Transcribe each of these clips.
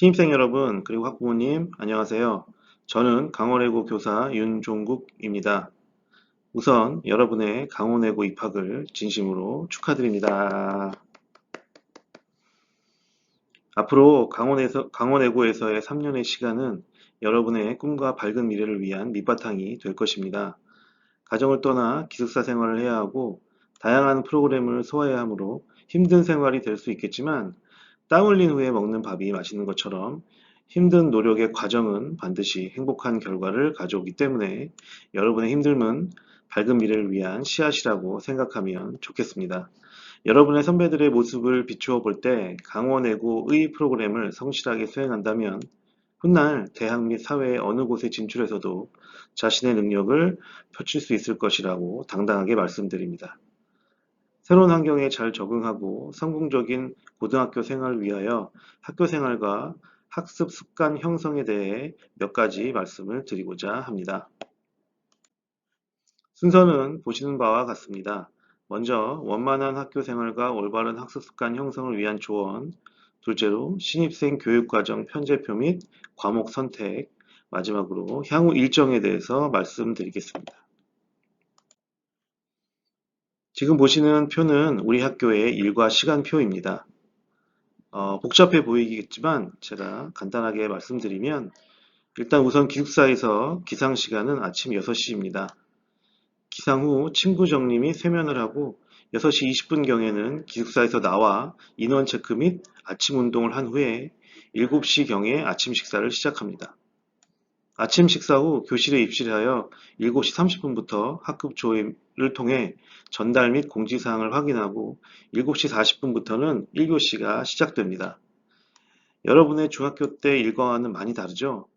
신입생 여러분, 그리고 학부모님, 안녕하세요. 저는 강원외고 교사 윤종국입니다. 우선 여러분의 강원외고 입학을 진심으로 축하드립니다. 앞으로 강원외고에서의 3년의 시간은 여러분의 꿈과 밝은 미래를 위한 밑바탕이 될 것입니다. 가정을 떠나 기숙사 생활을 해야 하고 다양한 프로그램을 소화해야 하므로 힘든 생활이 될 수 있겠지만 땀 흘린 후에 먹는 밥이 맛있는 것처럼 힘든 노력의 과정은 반드시 행복한 결과를 가져오기 때문에 여러분의 힘듦은 밝은 미래를 위한 씨앗이라고 생각하면 좋겠습니다. 여러분의 선배들의 모습을 비추어 볼 때 강원외고의 프로그램을 성실하게 수행한다면 훗날 대학 및 사회의 어느 곳에 진출해서도 자신의 능력을 펼칠 수 있을 것이라고 당당하게 말씀드립니다. 새로운 환경에 잘 적응하고 성공적인 고등학교 생활을 위하여 학교 생활과 학습 습관 형성에 대해 몇 가지 말씀을 드리고자 합니다. 순서는 보시는 바와 같습니다. 먼저 원만한 학교 생활과 올바른 학습 습관 형성을 위한 조언, 둘째로 신입생 교육과정 편제표 및 과목 선택, 마지막으로 향후 일정에 대해서 말씀드리겠습니다. 지금 보시는 표는 우리 학교의 일과 시간표입니다. 복잡해 보이겠지만 제가 간단하게 말씀드리면 일단 우선 기숙사에서 기상 시간은 아침 6시입니다. 기상 후 침구 정리 및 세면을 하고 6시 20분경에는 기숙사에서 나와 인원 체크 및 아침 운동을 한 후에 7시경에 아침 식사를 시작합니다. 아침 식사 후 교실에 입실하여 7시 30분부터 학급 조회를 통해 전달 및 공지사항을 확인하고 7시 40분부터는 1교시가 시작됩니다. 여러분의 중학교 때 일과와는 많이 다르죠?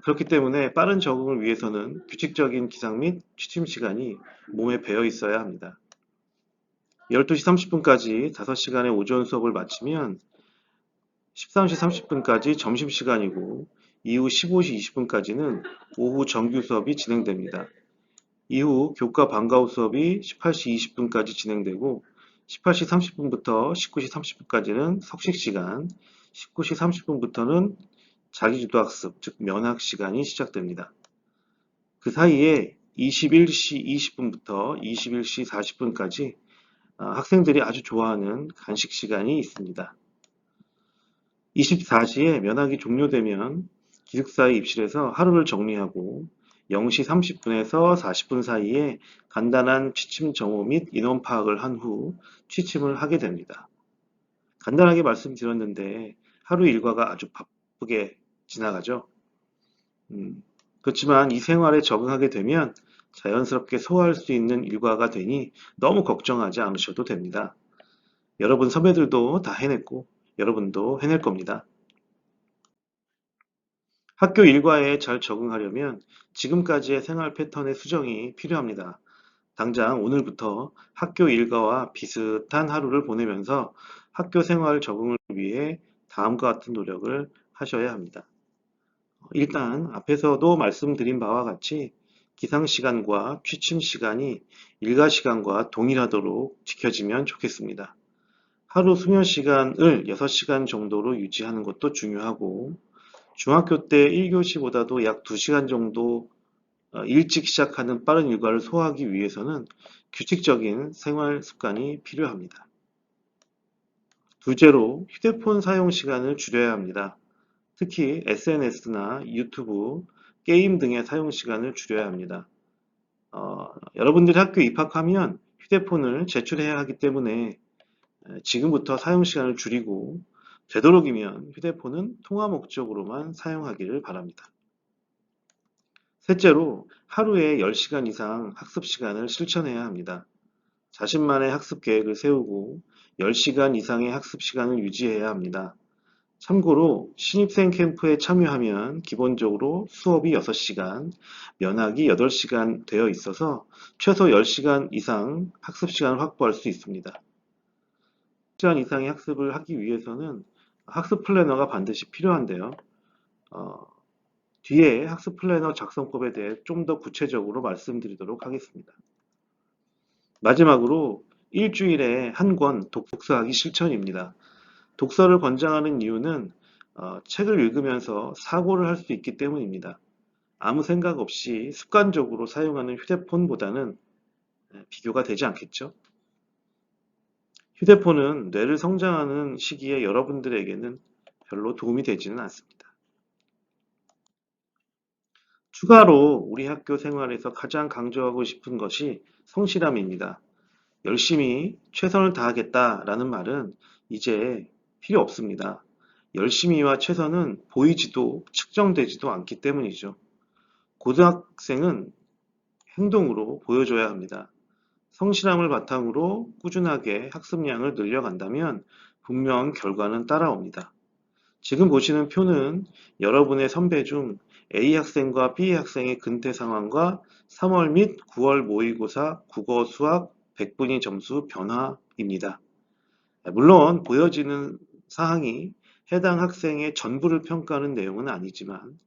그렇기 때문에 빠른 적응을 위해서는 규칙적인 기상 및 취침 시간이 몸에 배어 있어야 합니다. 12시 30분까지 5시간의 오전 수업을 마치면 13시 30분까지 점심시간이고 이후 15시 20분까지는 오후 정규 수업이 진행됩니다. 이후 교과 방과 후 수업이 18시 20분까지 진행되고 18시 30분부터 19시 30분까지는 석식시간, 19시 30분부터는 자기주도학습, 즉 면학 시간이 시작됩니다. 그 사이에 21시 20분부터 21시 40분까지 학생들이 아주 좋아하는 간식 시간이 있습니다. 24시에 면학이 종료되면 기숙사에 입실해서 하루를 정리하고 0시 30분에서 40분 사이에 간단한 취침 정오 및 인원 파악을 한 후 취침을 하게 됩니다. 간단하게 말씀드렸는데 하루 일과가 아주 바쁘게 지나가죠. 그렇지만 이 생활에 적응하게 되면 자연스럽게 소화할 수 있는 일과가 되니 너무 걱정하지 않으셔도 됩니다. 여러분 선배들도 다 해냈고 여러분도 해낼 겁니다. 학교 일과에 잘 적응하려면 지금까지의 생활 패턴의 수정이 필요합니다. 당장 오늘부터 학교 일과와 비슷한 하루를 보내면서 학교 생활 적응을 위해 다음과 같은 노력을 하셔야 합니다. 일단 앞에서도 말씀드린 바와 같이 기상 시간과 취침 시간이 일과 시간과 동일하도록 지켜지면 좋겠습니다. 하루 수면 시간을 6시간 정도로 유지하는 것도 중요하고 중학교 때 1교시보다도 약 2시간 정도 일찍 시작하는 빠른 일과를 소화하기 위해서는 규칙적인 생활 습관이 필요합니다. 둘째로 휴대폰 사용 시간을 줄여야 합니다. 특히 SNS나 유튜브, 게임 등의 사용 시간을 줄여야 합니다. 여러분들이 학교에 입학하면 휴대폰을 제출해야 하기 때문에 지금부터 사용 시간을 줄이고 되도록이면 휴대폰은 통화 목적으로만 사용하기를 바랍니다. 셋째로 하루에 10시간 이상 학습 시간을 실천해야 합니다. 자신만의 학습 계획을 세우고 10시간 이상의 학습 시간을 유지해야 합니다. 참고로 신입생 캠프에 참여하면 기본적으로 수업이 6시간, 면학이 8시간 되어 있어서 최소 10시간 이상 학습 시간을 확보할 수 있습니다. 10시간 이상의 학습을 하기 위해서는 학습 플래너가 반드시 필요한데요. 뒤에 학습 플래너 작성법에 대해 좀 더 구체적으로 말씀드리도록 하겠습니다. 마지막으로 일주일에 한 권 독서하기 실천입니다. 독서를 권장하는 이유는 책을 읽으면서 사고를 할 수 있기 때문입니다. 아무 생각 없이 습관적으로 사용하는 휴대폰보다는 비교가 되지 않겠죠? 휴대폰은 뇌를 성장하는 시기에 여러분들에게는 별로 도움이 되지는 않습니다. 추가로 우리 학교 생활에서 가장 강조하고 싶은 것이 성실함입니다. 열심히 최선을 다하겠다라는 말은 이제 필요 없습니다. 열심히와 최선은 보이지도 측정되지도 않기 때문이죠. 고등학생은 행동으로 보여줘야 합니다. 성실함을 바탕으로 꾸준하게 학습량을 늘려간다면 분명 결과는 따라옵니다. 지금 보시는 표는 여러분의 선배 중 A 학생과 B 학생의 근태 상황과 3월 및 9월 모의고사 국어 수학 100분위 점수 변화입니다. 물론 보여지는 사항이 해당 학생의 전부를 평가하는 내용은 아니지만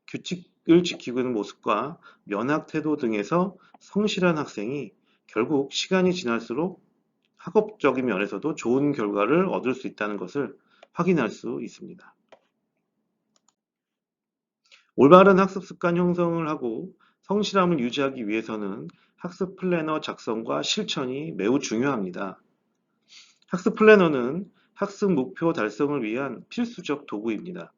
규칙을 지키고 있는 모습과 면학 태도 등에서 성실한 학생이 결국 시간이 지날수록 학업적인 면에서도 좋은 결과를 얻을 수 있다는 것을 확인할 수 있습니다. 올바른 학습 습관 형성을 하고 성실함을 유지하기 위해서는 학습 플래너 작성과 실천이 매우 중요합니다. 학습 플래너는 학습 목표 달성을 위한 필수적 도구입니다.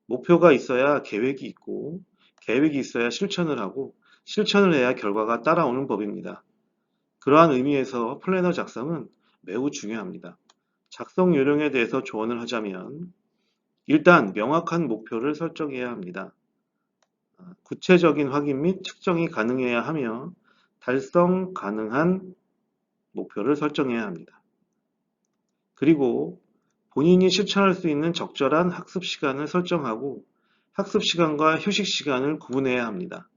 목표가 있어야 계획이 있고, 계획이 있어야 실천을 하고, 실천을 해야 결과가 따라오는 법입니다. 그러한 의미에서 플래너 작성은 매우 중요합니다. 작성 요령에 대해서 조언을 하자면, 일단 명확한 목표를 설정해야 합니다. 구체적인 확인 및 측정이 가능해야 하며, 달성 가능한 목표를 설정해야 합니다. 그리고 본인이 실천할 수 있는 적절한 학습 시간을 설정하고 학습 시간과 휴식 시간을 구분해야 합니다.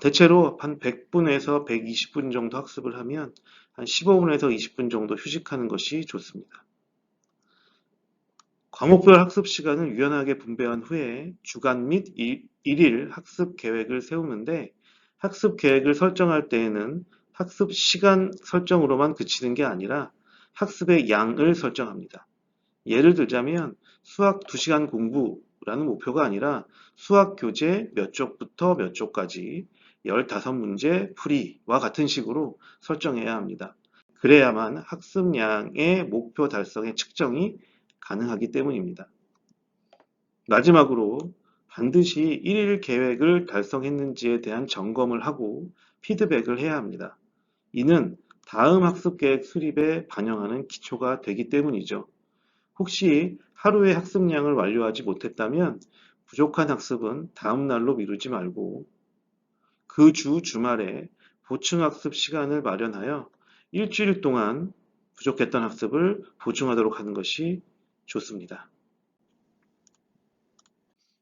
대체로 한 100분에서 120분 정도 학습을 하면 한 15분에서 20분 정도 휴식하는 것이 좋습니다. 과목별 학습 시간을 유연하게 분배한 후에 주간 및 일일 학습 계획을 세우는데 학습 계획을 설정할 때에는 학습 시간 설정으로만 그치는 게 아니라 학습의 양을 설정합니다. 예를 들자면 수학 2시간 공부라는 목표가 아니라 수학 교재 몇 쪽부터 몇 쪽까지 15문제 풀이와 같은 식으로 설정해야 합니다. 그래야만 학습량의 목표 달성의 측정이 가능하기 때문입니다. 마지막으로 반드시 1일 계획을 달성했는지에 대한 점검을 하고 피드백을 해야 합니다. 이는 다음 학습 계획 수립에 반영하는 기초가 되기 때문이죠. 혹시 하루의 학습량을 완료하지 못했다면 부족한 학습은 다음 날로 미루지 말고 그 주 주말에 보충 학습 시간을 마련하여 일주일 동안 부족했던 학습을 보충하도록 하는 것이 좋습니다.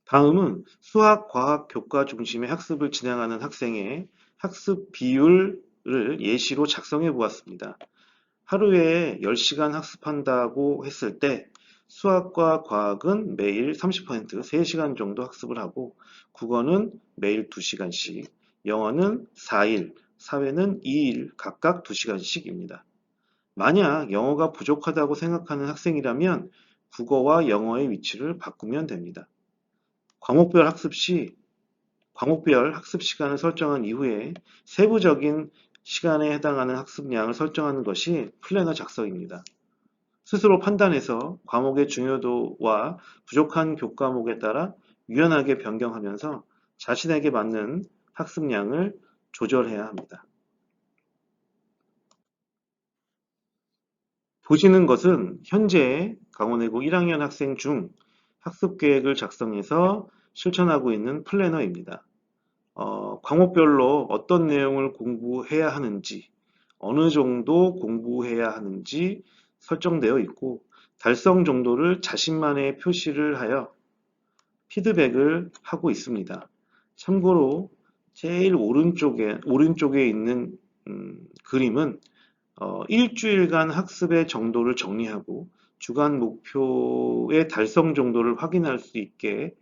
다음은 수학, 과학, 교과 중심의 학습을 진행하는 학생의 학습 비율을 예시로 작성해 보았습니다. 하루에 10시간 학습한다고 했을 때 수학과 과학은 매일 30%, 3시간 정도 학습을 하고 국어는 매일 2시간씩, 영어는 4일, 사회는 2일 각각 2시간씩입니다. 만약 영어가 부족하다고 생각하는 학생이라면 국어와 영어의 위치를 바꾸면 됩니다. 과목별 학습 시간을 설정한 이후에 세부적인 시간에 해당하는 학습량을 설정하는 것이 플래너 작성입니다. 스스로 판단해서 과목의 중요도와 부족한 교과목에 따라 유연하게 변경하면서 자신에게 맞는 학습량을 조절해야 합니다. 보시는 것은 현재 강원외고 1학년 학생 중 학습 계획을 작성해서 실천하고 있는 플래너입니다. 과목별로 어떤 내용을 공부해야 하는지, 어느 정도 공부해야 하는지 설정되어 있고 달성 정도를 자신만의 표시를 하여 피드백을 하고 있습니다. 참고로 제일 오른쪽에 있는 그림은 일주일간 학습의 정도를 정리하고 주간 목표의 달성 정도를 확인할 수 있게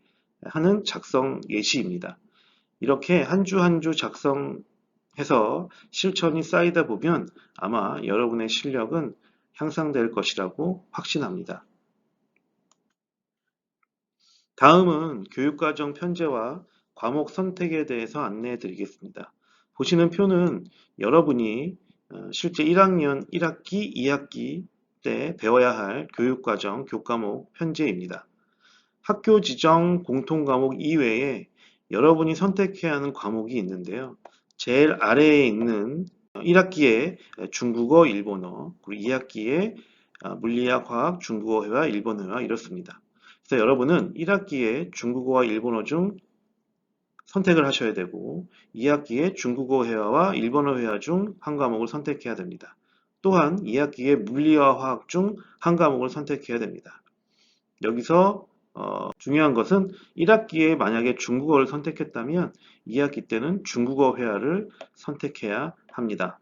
하는 작성 예시입니다. 이렇게 한 주 한 주 작성해서 실천이 쌓이다 보면 아마 여러분의 실력은 향상될 것이라고 확신합니다. 다음은 교육과정 편제와 과목 선택에 대해서 안내해 드리겠습니다. 보시는 표는 여러분이 실제 1학년 1학기, 2학기 때 배워야 할 교육과정 교과목 편제입니다. 학교 지정 공통과목 이외에 여러분이 선택해야 하는 과목이 있는데요. 제일 아래에 있는 1학기에 중국어, 일본어, 그리고 2학기에 물리학, 화학, 중국어회화, 일본어회화 이렇습니다. 그래서 여러분은 1학기에 중국어와 일본어 중 선택을 하셔야 되고 2학기에 중국어 회화와 일본어 회화 중 한 과목을 선택해야 됩니다. 또한 2학기에 물리와 화학 중 한 과목을 선택해야 됩니다. 여기서 중요한 것은 1학기에 만약에 중국어를 선택했다면 2학기 때는 중국어 회화를 선택해야 합니다.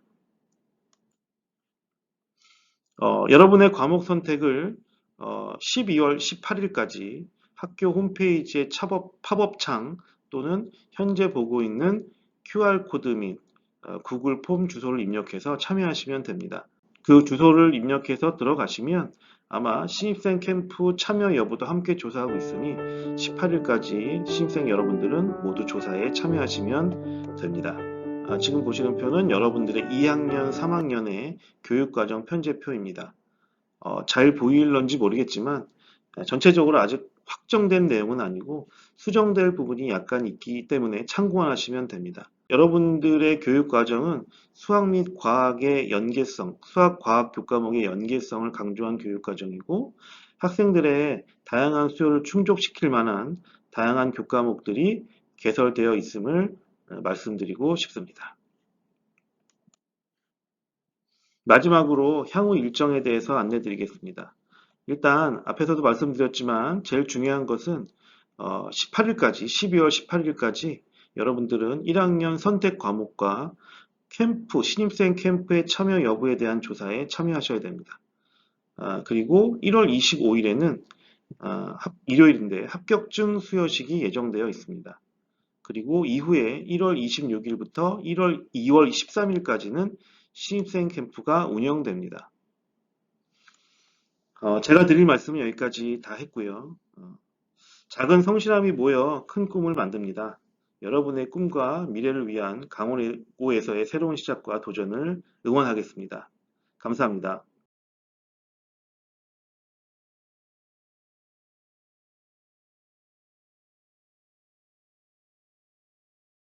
여러분의 과목 선택을 12월 18일까지 학교 홈페이지의 팝업창 또는 현재 보고 있는 QR코드 및 구글 폼 주소를 입력해서 참여하시면 됩니다. 그 주소를 입력해서 들어가시면 아마 신입생 캠프 참여 여부도 함께 조사하고 있으니 18일까지 신입생 여러분들은 모두 조사에 참여하시면 됩니다. 지금 보시는 표는 여러분들의 2학년, 3학년의 교육과정 편제표입니다. 잘 보일런지 모르겠지만 전체적으로 아직 확정된 내용은 아니고 수정될 부분이 약간 있기 때문에 참고만 하시면 됩니다. 여러분들의 교육 과정은 수학 및 과학의 연계성, 수학, 과학 교과목의 연계성을 강조한 교육 과정이고 학생들의 다양한 수요를 충족시킬 만한 다양한 교과목들이 개설되어 있음을 말씀드리고 싶습니다. 마지막으로 향후 일정에 대해서 안내드리겠습니다. 일단 앞에서도 말씀드렸지만 제일 중요한 것은 18일까지 12월 18일까지 여러분들은 1학년 선택 과목과 캠프, 신입생 캠프의 참여 여부에 대한 조사에 참여하셔야 됩니다. 그리고 1월 25일에는 일요일인데 합격증 수여식이 예정되어 있습니다. 그리고 이후에 1월 26일부터 2월 13일까지는 신입생 캠프가 운영됩니다. 제가 드릴 말씀은 여기까지 다 했고요. 작은 성실함이 모여 큰 꿈을 만듭니다. 여러분의 꿈과 미래를 위한 강원고에서의 새로운 시작과 도전을 응원하겠습니다. 감사합니다.